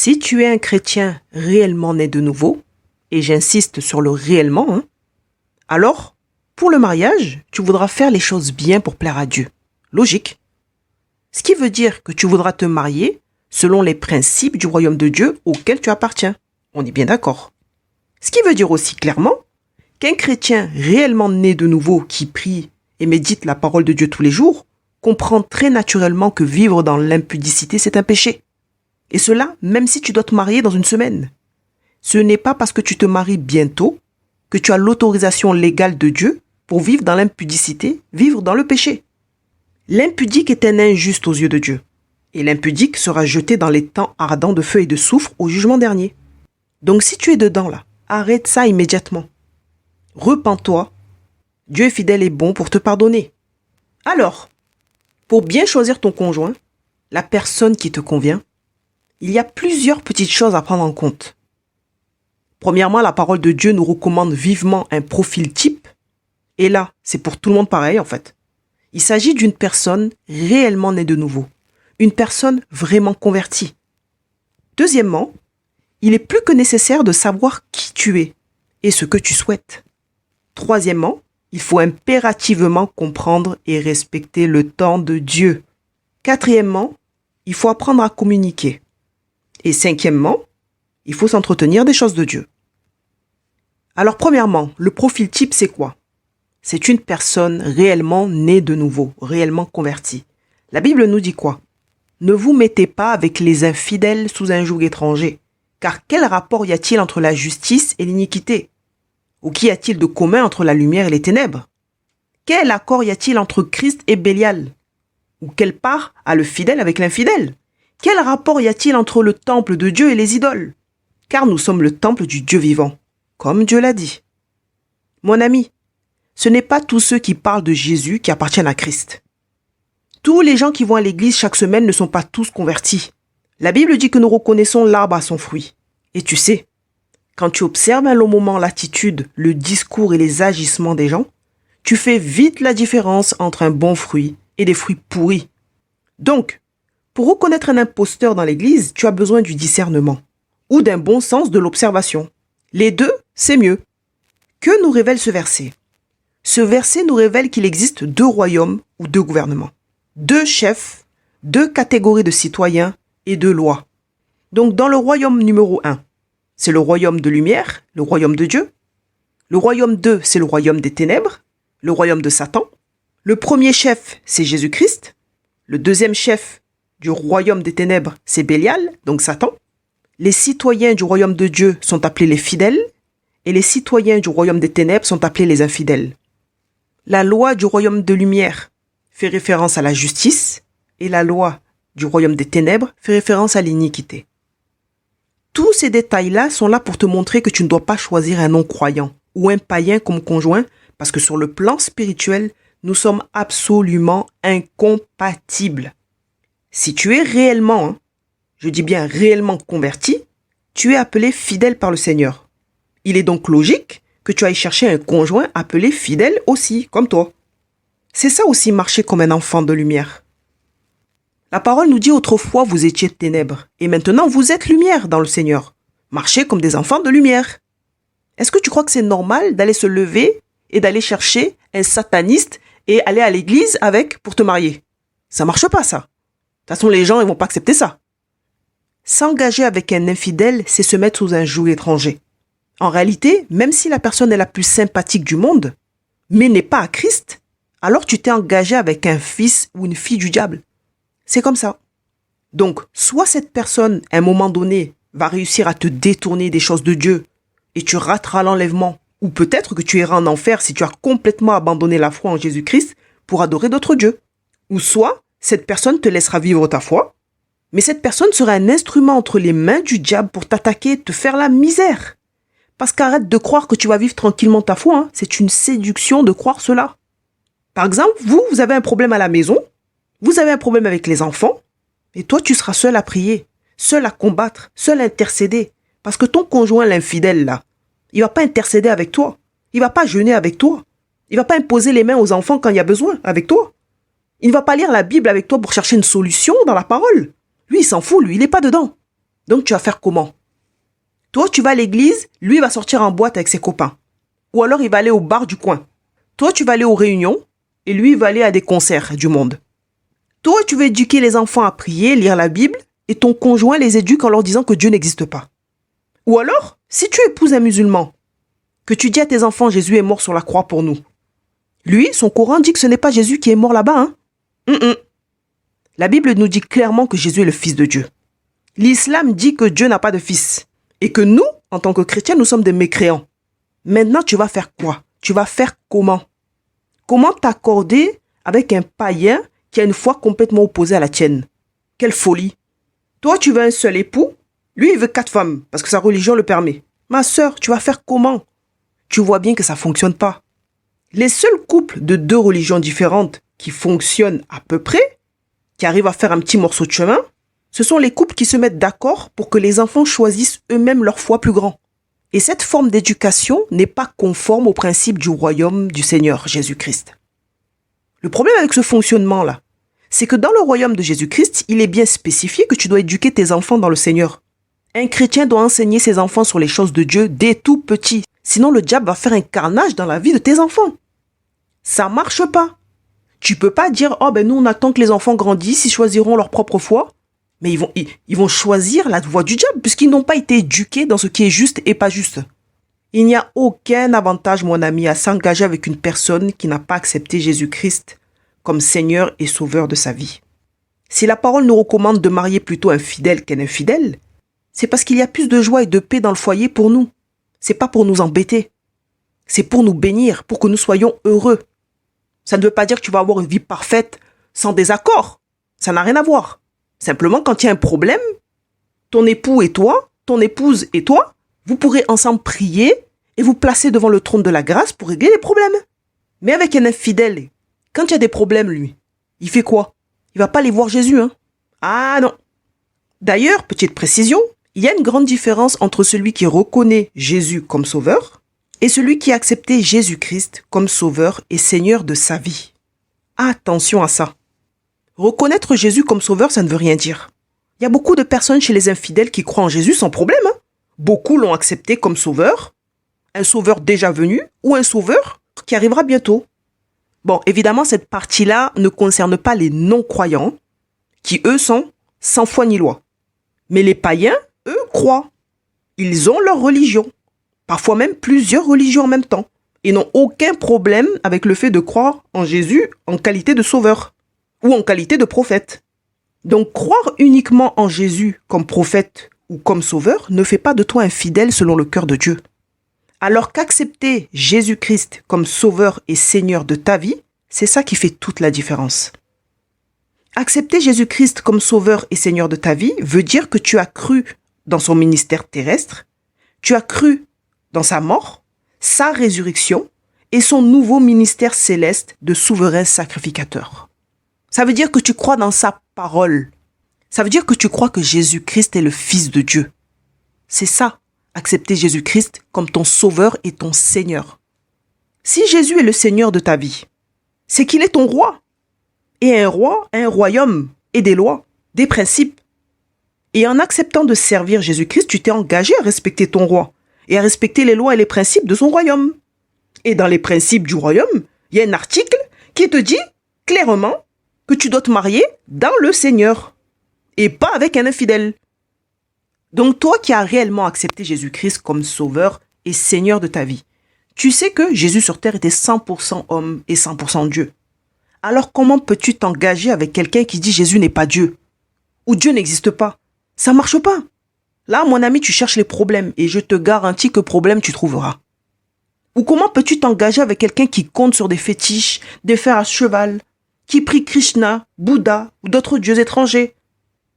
Si tu es un chrétien réellement né de nouveau, et j'insiste sur le réellement, alors, pour le mariage, tu voudras faire les choses bien pour plaire à Dieu. Logique. Ce qui veut dire que tu voudras te marier selon les principes du royaume de Dieu auquel tu appartiens. On est bien d'accord. Ce qui veut dire aussi clairement qu'un chrétien réellement né de nouveau qui prie et médite la parole de Dieu tous les jours comprend très naturellement que vivre dans l'impudicité, c'est un péché. Et cela, même si tu dois te marier dans une semaine. Ce n'est pas parce que tu te maries bientôt que tu as l'autorisation légale de Dieu pour vivre dans l'impudicité, vivre dans le péché. L'impudique est un injuste aux yeux de Dieu. Et l'impudique sera jeté dans les temps ardents de feu et de soufre au jugement dernier. Donc si tu es dedans là, arrête ça immédiatement. Repens-toi. Dieu est fidèle et bon pour te pardonner. Alors, pour bien choisir ton conjoint, la personne qui te convient, il y a plusieurs petites choses à prendre en compte. Premièrement, la parole de Dieu nous recommande vivement un profil type. Et là, c'est pour tout le monde pareil en fait. Il s'agit d'une personne réellement née de nouveau. Une personne vraiment convertie. Deuxièmement, il est plus que nécessaire de savoir qui tu es et ce que tu souhaites. Troisièmement, il faut impérativement comprendre et respecter le temps de Dieu. Quatrièmement, il faut apprendre à communiquer. Et cinquièmement, il faut s'entretenir des choses de Dieu. Alors premièrement, le profil type, c'est quoi? C'est une personne réellement née de nouveau, réellement convertie. La Bible nous dit quoi? Ne vous mettez pas avec les infidèles sous un joug étranger, car quel rapport y a-t-il entre la justice et l'iniquité? Ou qu'y a-t-il de commun entre la lumière et les ténèbres? Quel accord y a-t-il entre Christ et Bélial? Ou quelle part a le fidèle avec l'infidèle? Quel rapport y a-t-il entre le temple de Dieu et les idoles? Car nous sommes le temple du Dieu vivant, comme Dieu l'a dit. Mon ami, ce n'est pas tous ceux qui parlent de Jésus qui appartiennent à Christ. Tous les gens qui vont à l'église chaque semaine ne sont pas tous convertis. La Bible dit que nous reconnaissons l'arbre à son fruit. Et tu sais, quand tu observes un long moment l'attitude, le discours et les agissements des gens, tu fais vite la différence entre un bon fruit et des fruits pourris. Donc, pour reconnaître un imposteur dans l'église, tu as besoin du discernement ou d'un bon sens de l'observation. Les deux, c'est mieux. Que nous révèle ce verset? Ce verset nous révèle qu'il existe deux royaumes ou deux gouvernements, deux chefs, deux catégories de citoyens et deux lois. Donc dans le royaume numéro 1, c'est le royaume de lumière, le royaume de Dieu. Le royaume 2, c'est le royaume des ténèbres, le royaume de Satan. Le premier chef, c'est Jésus-Christ. Le deuxième chef du royaume des ténèbres, c'est Bélial, donc Satan. Les citoyens du royaume de Dieu sont appelés les fidèles et les citoyens du royaume des ténèbres sont appelés les infidèles. La loi du royaume de lumière fait référence à la justice et la loi du royaume des ténèbres fait référence à l'iniquité. Tous ces détails-là sont là pour te montrer que tu ne dois pas choisir un non-croyant ou un païen comme conjoint parce que sur le plan spirituel, nous sommes absolument incompatibles. Si tu es réellement, je dis bien réellement converti, tu es appelé fidèle par le Seigneur. Il est donc logique que tu ailles chercher un conjoint appelé fidèle aussi, comme toi. C'est ça aussi marcher comme un enfant de lumière. La parole nous dit autrefois vous étiez ténèbres et maintenant vous êtes lumière dans le Seigneur. Marchez comme des enfants de lumière. Est-ce que tu crois que c'est normal d'aller se lever et d'aller chercher un sataniste et aller à l'église avec pour te marier? Ça marche pas ça. De toute façon les gens ils vont pas accepter ça. S'engager avec un infidèle, c'est se mettre sous un joug étranger. En réalité, même si la personne est la plus sympathique du monde, mais n'est pas à Christ, alors tu t'es engagé avec un fils ou une fille du diable. C'est comme ça. Donc, soit cette personne, à un moment donné, va réussir à te détourner des choses de Dieu et tu rateras l'enlèvement, ou peut-être que tu iras en enfer si tu as complètement abandonné la foi en Jésus-Christ pour adorer d'autres dieux. Ou soit, cette personne te laissera vivre ta foi, mais cette personne sera un instrument entre les mains du diable pour t'attaquer et te faire la misère. Parce qu'arrête de croire que tu vas vivre tranquillement ta foi, c'est une séduction de croire cela. Par exemple, vous avez un problème à la maison, vous avez un problème avec les enfants, et toi tu seras seul à prier, seul à combattre, seul à intercéder. Parce que ton conjoint, l'infidèle là, il va pas intercéder avec toi, il va pas jeûner avec toi, il va pas imposer les mains aux enfants quand il y a besoin avec toi. Il ne va pas lire la Bible avec toi pour chercher une solution dans la parole. Lui, il s'en fout, lui, il n'est pas dedans. Donc tu vas faire comment? Toi, tu vas à l'église, lui va sortir en boîte avec ses copains. Ou alors il va aller au bar du coin. Toi, tu vas aller aux réunions et lui, il va aller à des concerts du monde. Toi, tu veux éduquer les enfants à prier, lire la Bible, et ton conjoint les éduque en leur disant que Dieu n'existe pas. Ou alors, si tu épouses un musulman, que tu dis à tes enfants Jésus est mort sur la croix pour nous. Lui, son Coran dit que ce n'est pas Jésus qui est mort là-bas. La Bible nous dit clairement que Jésus est le Fils de Dieu. L'islam dit que Dieu n'a pas de fils. Et que nous, en tant que chrétiens, nous sommes des mécréants. Maintenant, tu vas faire quoi? Tu vas faire comment? Comment t'accorder avec un païen qui a une foi complètement opposée à la tienne? Quelle folie! Toi, tu veux un seul époux, lui, il veut 4 femmes, parce que sa religion le permet. Ma sœur, tu vas faire comment? Tu vois bien que ça ne fonctionne pas. Les seuls couples de 2 religions différentes qui fonctionnent à peu près, qui arrivent à faire un petit morceau de chemin, ce sont les couples qui se mettent d'accord pour que les enfants choisissent eux-mêmes leur foi plus grand. Et cette forme d'éducation n'est pas conforme au principe du royaume du Seigneur Jésus-Christ. Le problème avec ce fonctionnement-là, c'est que dans le royaume de Jésus-Christ, il est bien spécifié que tu dois éduquer tes enfants dans le Seigneur. Un chrétien doit enseigner ses enfants sur les choses de Dieu dès tout petit. Sinon, le diable va faire un carnage dans la vie de tes enfants. Ça marche pas. Tu peux pas dire, nous on attend que les enfants grandissent, ils choisiront leur propre foi. Mais ils vont choisir la voie du diable puisqu'ils n'ont pas été éduqués dans ce qui est juste et pas juste. Il n'y a aucun avantage, mon ami, à s'engager avec une personne qui n'a pas accepté Jésus-Christ comme Seigneur et Sauveur de sa vie. Si la parole nous recommande de marier plutôt un fidèle qu'un infidèle, c'est parce qu'il y a plus de joie et de paix dans le foyer pour nous. C'est pas pour nous embêter. C'est pour nous bénir, pour que nous soyons heureux. Ça ne veut pas dire que tu vas avoir une vie parfaite sans désaccord. Ça n'a rien à voir. Simplement, quand il y a un problème, ton époux et toi, ton épouse et toi, vous pourrez ensemble prier et vous placer devant le trône de la grâce pour régler les problèmes. Mais avec un infidèle, quand il y a des problèmes, lui, il fait quoi? Il va pas aller voir Jésus, hein? Ah non. D'ailleurs, petite précision, il y a une grande différence entre celui qui reconnaît Jésus comme sauveur et celui qui a accepté Jésus-Christ comme sauveur et Seigneur de sa vie. Attention à ça. Reconnaître Jésus comme sauveur, ça ne veut rien dire. Il y a beaucoup de personnes chez les infidèles qui croient en Jésus sans problème. Beaucoup l'ont accepté comme sauveur, un sauveur déjà venu ou un sauveur qui arrivera bientôt. Bon, évidemment, cette partie-là ne concerne pas les non-croyants qui, eux, sont sans foi ni loi. Mais les païens, eux, croient. Ils ont leur religion, parfois même plusieurs religions en même temps, et n'ont aucun problème avec le fait de croire en Jésus en qualité de sauveur ou en qualité de prophète. Donc croire uniquement en Jésus comme prophète ou comme sauveur ne fait pas de toi un fidèle selon le cœur de Dieu. Alors qu'accepter Jésus-Christ comme sauveur et Seigneur de ta vie, c'est ça qui fait toute la différence. Accepter Jésus-Christ comme sauveur et Seigneur de ta vie veut dire que tu as cru dans son ministère terrestre, tu as cru dans sa mort, sa résurrection et son nouveau ministère céleste de souverain sacrificateur. Ça veut dire que tu crois dans sa parole. Ça veut dire que tu crois que Jésus-Christ est le Fils de Dieu. C'est ça, accepter Jésus-Christ comme ton sauveur et ton Seigneur. Si Jésus est le Seigneur de ta vie, c'est qu'il est ton roi. Et un roi a un royaume et des lois, des principes. Et en acceptant de servir Jésus-Christ, tu t'es engagé à respecter ton roi et à respecter les lois et les principes de son royaume. Et dans les principes du royaume, il y a un article qui te dit clairement que tu dois te marier dans le Seigneur et pas avec un infidèle. Donc toi qui as réellement accepté Jésus-Christ comme sauveur et Seigneur de ta vie, tu sais que Jésus sur terre était 100% homme et 100% Dieu. Alors comment peux-tu t'engager avec quelqu'un qui dit Jésus n'est pas Dieu ou Dieu n'existe pas? Ça marche pas. Là, mon ami, tu cherches les problèmes et je te garantis que problème tu trouveras. Ou comment peux-tu t'engager avec quelqu'un qui compte sur des fétiches, des fers à cheval, qui prie Krishna, Bouddha ou d'autres dieux étrangers?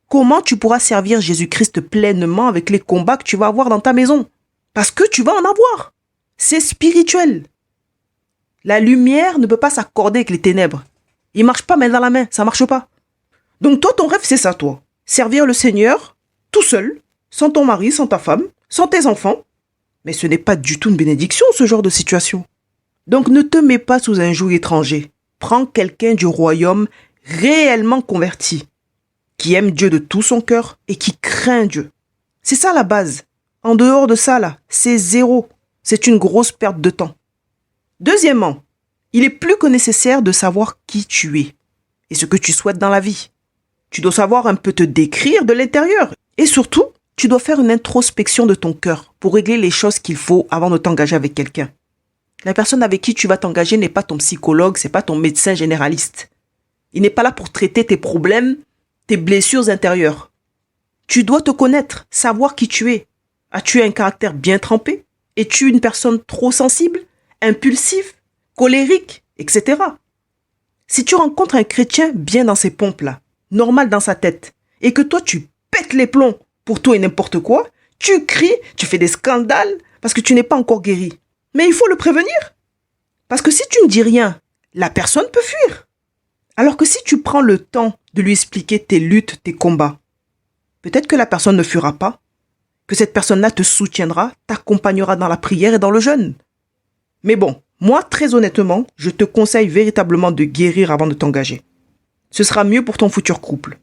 Comment tu pourras servir Jésus-Christ pleinement avec les combats que tu vas avoir dans ta maison? Parce que tu vas en avoir. C'est spirituel. La lumière ne peut pas s'accorder avec les ténèbres. Il marche pas main dans la main, ça marche pas. Donc toi, ton rêve, c'est ça, toi. Servir le Seigneur, tout seul, sans ton mari, sans ta femme, sans tes enfants. Mais ce n'est pas du tout une bénédiction, ce genre de situation. Donc ne te mets pas sous un joug étranger. Prends quelqu'un du royaume réellement converti, qui aime Dieu de tout son cœur et qui craint Dieu. C'est ça la base. En dehors de ça, là, c'est zéro. C'est une grosse perte de temps. Deuxièmement, il est plus que nécessaire de savoir qui tu es et ce que tu souhaites dans la vie. Tu dois savoir un peu te décrire de l'intérieur. Et surtout, tu dois faire une introspection de ton cœur pour régler les choses qu'il faut avant de t'engager avec quelqu'un. La personne avec qui tu vas t'engager n'est pas ton psychologue, c'est pas ton médecin généraliste. Il n'est pas là pour traiter tes problèmes, tes blessures intérieures. Tu dois te connaître, savoir qui tu es. As-tu un caractère bien trempé? Es-tu une personne trop sensible, impulsive, colérique, etc. Si tu rencontres un chrétien bien dans ses pompes là, normal dans sa tête, et que toi tu pètes les plombs pour tout et n'importe quoi, tu cries, tu fais des scandales parce que tu n'es pas encore guéri. Mais il faut le prévenir. Parce que si tu ne dis rien, la personne peut fuir. Alors que si tu prends le temps de lui expliquer tes luttes, tes combats, peut-être que la personne ne fuira pas, que cette personne-là te soutiendra, t'accompagnera dans la prière et dans le jeûne. Mais bon, moi, très honnêtement, je te conseille véritablement de guérir avant de t'engager. Ce sera mieux pour ton futur couple.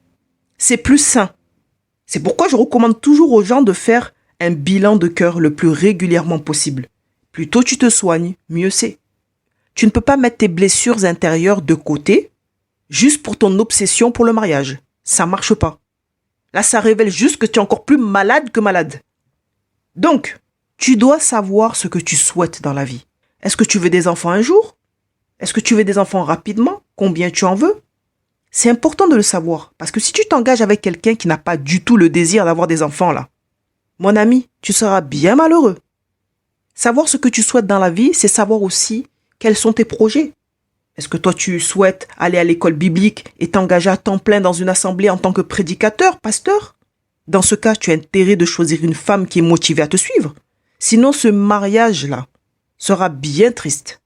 C'est plus sain. C'est pourquoi je recommande toujours aux gens de faire un bilan de cœur le plus régulièrement possible. Plus tôt tu te soignes, mieux c'est. Tu ne peux pas mettre tes blessures intérieures de côté juste pour ton obsession pour le mariage. Ça marche pas. Là, ça révèle juste que tu es encore plus malade que malade. Donc, tu dois savoir ce que tu souhaites dans la vie. Est-ce que tu veux des enfants un jour? Est-ce que tu veux des enfants rapidement? Combien tu en veux? C'est important de le savoir, parce que si tu t'engages avec quelqu'un qui n'a pas du tout le désir d'avoir des enfants là, mon ami, tu seras bien malheureux. Savoir ce que tu souhaites dans la vie, c'est savoir aussi quels sont tes projets. Est-ce que toi tu souhaites aller à l'école biblique et t'engager à temps plein dans une assemblée en tant que prédicateur, pasteur? Dans ce cas, tu as intérêt de choisir une femme qui est motivée à te suivre. Sinon, ce mariage-là sera bien triste.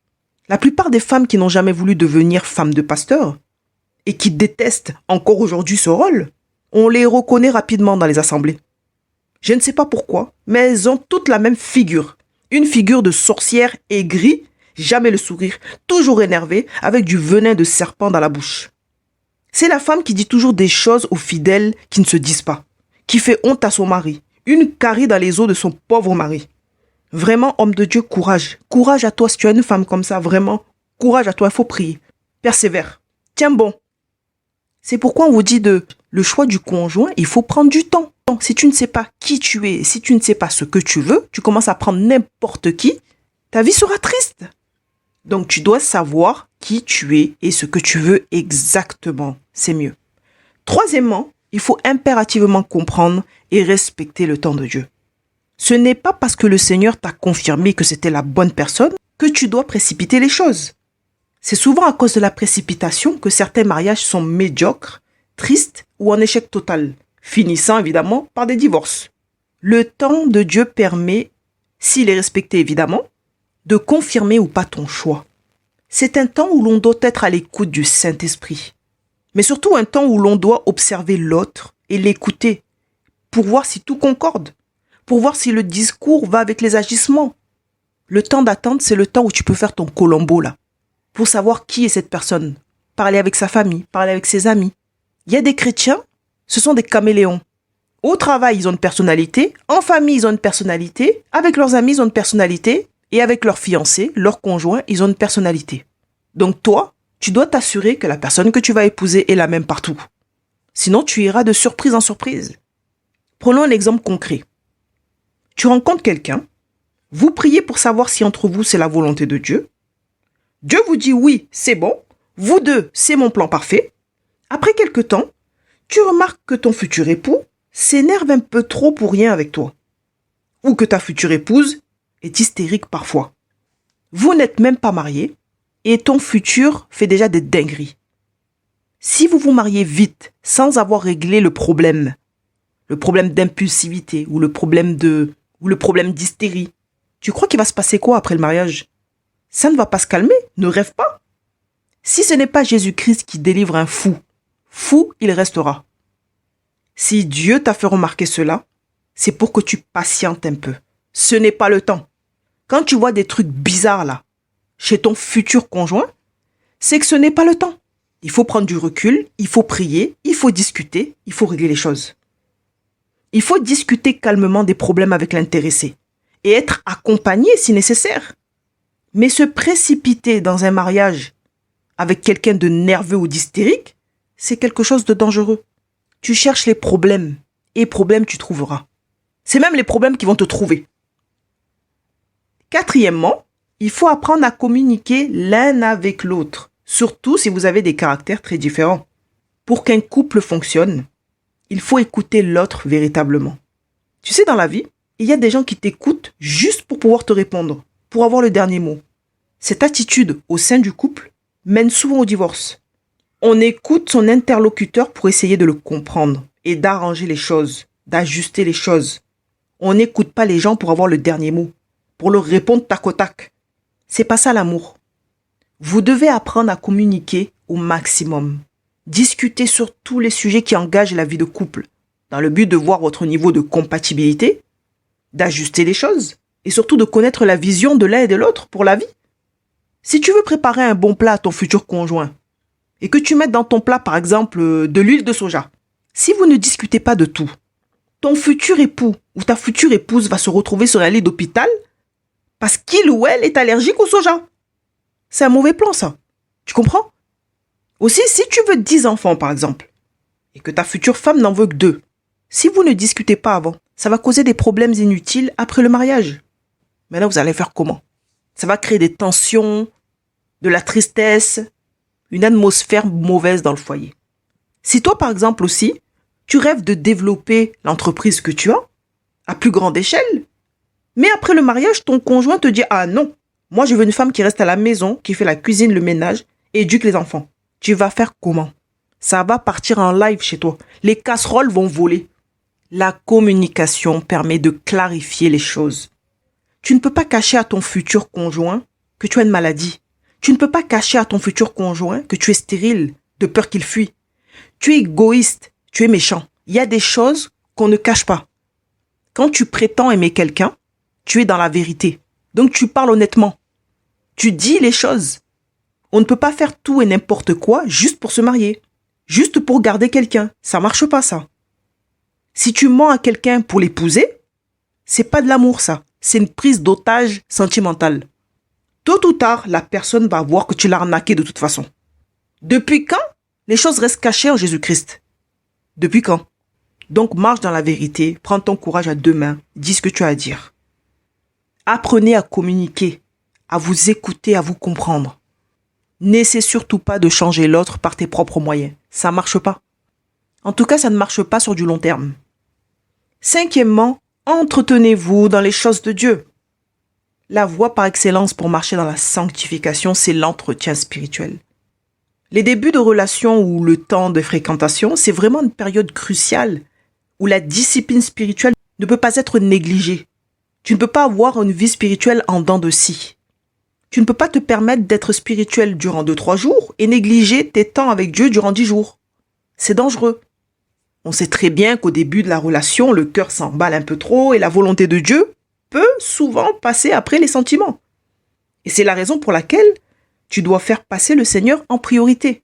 La plupart des femmes qui n'ont jamais voulu devenir femmes de pasteur et qui détestent encore aujourd'hui ce rôle, on les reconnaît rapidement dans les assemblées. Je ne sais pas pourquoi, mais elles ont toutes la même figure. Une figure de sorcière aigrie, jamais le sourire, toujours énervée, avec du venin de serpent dans la bouche. C'est la femme qui dit toujours des choses aux fidèles qui ne se disent pas, qui fait honte à son mari, une carie dans les os de son pauvre mari. Vraiment, homme de Dieu, courage. Courage à toi si tu as une femme comme ça, vraiment. Courage à toi, il faut prier. Persévère. Tiens bon. C'est pourquoi on vous dit le choix du conjoint, il faut prendre du temps. Si tu ne sais pas qui tu es, si tu ne sais pas ce que tu veux, tu commences à prendre n'importe qui, ta vie sera triste. Donc tu dois savoir qui tu es et ce que tu veux exactement. C'est mieux. Troisièmement, il faut impérativement comprendre et respecter le temps de Dieu. Ce n'est pas parce que le Seigneur t'a confirmé que c'était la bonne personne que tu dois précipiter les choses. C'est souvent à cause de la précipitation que certains mariages sont médiocres, tristes ou en échec total, finissant évidemment par des divorces. Le temps de Dieu permet, s'il est respecté évidemment, de confirmer ou pas ton choix. C'est un temps où l'on doit être à l'écoute du Saint-Esprit, mais surtout un temps où l'on doit observer l'autre et l'écouter pour voir si tout concorde, pour voir si le discours va avec les agissements. Le temps d'attente, c'est le temps où tu peux faire ton Colombo là, pour savoir qui est cette personne, parler avec sa famille, parler avec ses amis. Il y a des chrétiens, ce sont des caméléons. Au travail, ils ont une personnalité, en famille, ils ont une personnalité, avec leurs amis, ils ont une personnalité, et avec leur fiancé, leur conjoint, ils ont une personnalité. Donc toi, tu dois t'assurer que la personne que tu vas épouser est la même partout. Sinon, tu iras de surprise en surprise. Prenons un exemple concret. Tu rencontres quelqu'un, vous priez pour savoir si entre vous c'est la volonté de Dieu. Dieu vous dit oui, c'est bon, vous deux, c'est mon plan parfait. Après quelque temps, tu remarques que ton futur époux s'énerve un peu trop pour rien avec toi. Ou que ta future épouse est hystérique parfois. Vous n'êtes même pas mariés et ton futur fait déjà des dingueries. Si vous vous mariez vite, sans avoir réglé le problème d'impulsivité ou le problème d'hystérie, tu crois qu'il va se passer quoi après le mariage? Ça ne va pas se calmer, ne rêve pas. Si ce n'est pas Jésus-Christ qui délivre un fou, fou il restera. Si Dieu t'a fait remarquer cela, c'est pour que tu patientes un peu. Ce n'est pas le temps. Quand tu vois des trucs bizarres là, chez ton futur conjoint, c'est que ce n'est pas le temps. Il faut prendre du recul, il faut prier, il faut discuter, il faut régler les choses. Il faut discuter calmement des problèmes avec l'intéressé et être accompagné si nécessaire. Mais se précipiter dans un mariage avec quelqu'un de nerveux ou d'hystérique, c'est quelque chose de dangereux. Tu cherches les problèmes et problèmes tu trouveras. C'est même les problèmes qui vont te trouver. Quatrièmement, il faut apprendre à communiquer l'un avec l'autre, surtout si vous avez des caractères très différents. Pour qu'un couple fonctionne, il faut écouter l'autre véritablement. Tu sais, dans la vie, il y a des gens qui t'écoutent juste pour pouvoir te répondre, pour avoir le dernier mot. Cette attitude au sein du couple mène souvent au divorce. On écoute son interlocuteur pour essayer de le comprendre et d'arranger les choses, d'ajuster les choses. On n'écoute pas les gens pour avoir le dernier mot, pour leur répondre tac au tac. C'est pas ça l'amour. Vous devez apprendre à communiquer au maximum. Discuter sur tous les sujets qui engagent la vie de couple, dans le but de voir votre niveau de compatibilité, d'ajuster les choses et surtout de connaître la vision de l'un et de l'autre pour la vie. Si tu veux préparer un bon plat à ton futur conjoint et que tu mettes dans ton plat par exemple de l'huile de soja, si vous ne discutez pas de tout, ton futur époux ou ta future épouse va se retrouver sur un lit d'hôpital parce qu'il ou elle est allergique au soja. C'est un mauvais plan ça. Tu comprends? Aussi, si tu veux 10 enfants par exemple et que ta future femme n'en veut que 2, si vous ne discutez pas avant, ça va causer des problèmes inutiles après le mariage. Maintenant, vous allez faire comment? Ça va créer des tensions, de la tristesse, une atmosphère mauvaise dans le foyer. Si toi, par exemple aussi, tu rêves de développer l'entreprise que tu as à plus grande échelle, mais après le mariage, ton conjoint te dit « Ah non, moi je veux une femme qui reste à la maison, qui fait la cuisine, le ménage et éduque les enfants. » Tu vas faire comment? Ça va partir en live chez toi. Les casseroles vont voler. La communication permet de clarifier les choses. Tu ne peux pas cacher à ton futur conjoint que tu as une maladie. Tu ne peux pas cacher à ton futur conjoint que tu es stérile, de peur qu'il fuit. Tu es égoïste, tu es méchant. Il y a des choses qu'on ne cache pas. Quand tu prétends aimer quelqu'un, tu es dans la vérité. Donc tu parles honnêtement. Tu dis les choses. On ne peut pas faire tout et n'importe quoi juste pour se marier. Juste pour garder quelqu'un. Ça marche pas ça. Si tu mens à quelqu'un pour l'épouser, c'est pas de l'amour ça. C'est une prise d'otage sentimentale. Tôt ou tard, la personne va voir que tu l'as arnaqué de toute façon. Depuis quand les choses restent cachées en Jésus-Christ? Depuis quand? Donc marche dans la vérité, prends ton courage à deux mains, dis ce que tu as à dire. Apprenez à communiquer, à vous écouter, à vous comprendre. N'essaie surtout pas de changer l'autre par tes propres moyens. Ça marche pas. En tout cas, ça ne marche pas sur du long terme. Cinquièmement, entretenez-vous dans les choses de Dieu. La voie par excellence pour marcher dans la sanctification, c'est l'entretien spirituel. Les débuts de relation ou le temps de fréquentation, c'est vraiment une période cruciale où la discipline spirituelle ne peut pas être négligée. Tu ne peux pas avoir une vie spirituelle en dents de scie. Tu ne peux pas te permettre d'être spirituel durant 2-3 jours et négliger tes temps avec Dieu durant 10 jours. C'est dangereux. On sait très bien qu'au début de la relation, le cœur s'emballe un peu trop et la volonté de Dieu peut souvent passer après les sentiments. Et c'est la raison pour laquelle tu dois faire passer le Seigneur en priorité.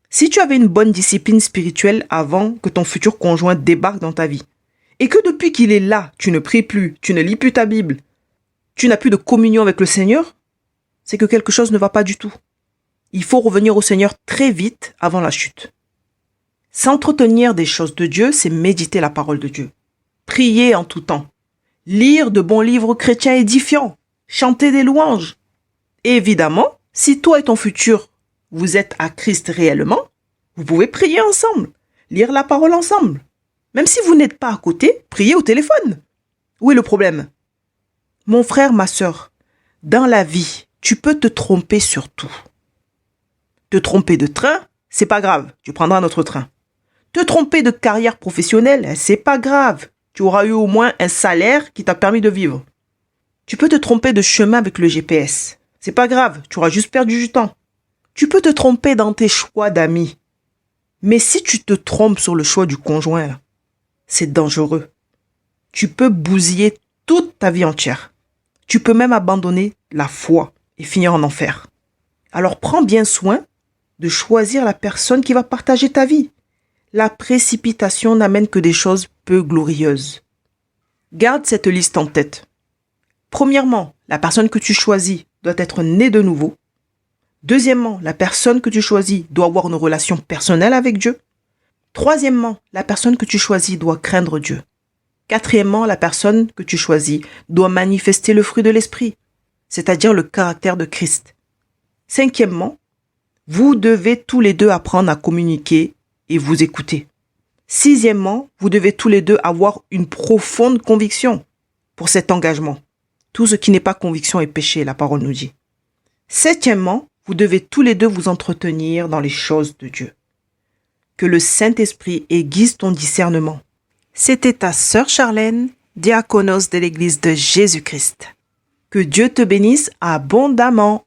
Si tu avais une bonne discipline spirituelle avant que ton futur conjoint débarque dans ta vie, et que depuis qu'il est là, tu ne pries plus, tu ne lis plus ta Bible, tu n'as plus de communion avec le Seigneur, c'est que quelque chose ne va pas du tout. Il faut revenir au Seigneur très vite avant la chute. S'entretenir des choses de Dieu, c'est méditer la parole de Dieu. Prier en tout temps. Lire de bons livres chrétiens édifiants. Chanter des louanges. Et évidemment, si toi et ton futur, vous êtes à Christ réellement, vous pouvez prier ensemble. Lire la parole ensemble. Même si vous n'êtes pas à côté, priez au téléphone. Où est le problème? Mon frère, ma sœur, dans la vie, tu peux te tromper sur tout. Te tromper de train, c'est pas grave, tu prendras un autre train. Te tromper de carrière professionnelle, c'est pas grave, tu auras eu au moins un salaire qui t'a permis de vivre. Tu peux te tromper de chemin avec le GPS, c'est pas grave, tu auras juste perdu du temps. Tu peux te tromper dans tes choix d'amis. Mais si tu te trompes sur le choix du conjoint, c'est dangereux. Tu peux bousiller toute ta vie entière. Tu peux même abandonner la foi et finir en enfer. Alors prends bien soin de choisir la personne qui va partager ta vie. La précipitation n'amène que des choses peu glorieuse. Garde cette liste en tête. Premièrement, la personne que tu choisis doit être née de nouveau. Deuxièmement, la personne que tu choisis doit avoir une relation personnelle avec Dieu. Troisièmement, la personne que tu choisis doit craindre Dieu. Quatrièmement, la personne que tu choisis doit manifester le fruit de l'esprit, c'est-à-dire le caractère de Christ. Cinquièmement, vous devez tous les deux apprendre à communiquer et vous écouter. Sixièmement, vous devez tous les deux avoir une profonde conviction pour cet engagement. Tout ce qui n'est pas conviction est péché, la parole nous dit. Septièmement, vous devez tous les deux vous entretenir dans les choses de Dieu. Que le Saint-Esprit aiguise ton discernement. C'était ta sœur Charlène, diaconos de l'Église de Jésus-Christ. Que Dieu te bénisse abondamment.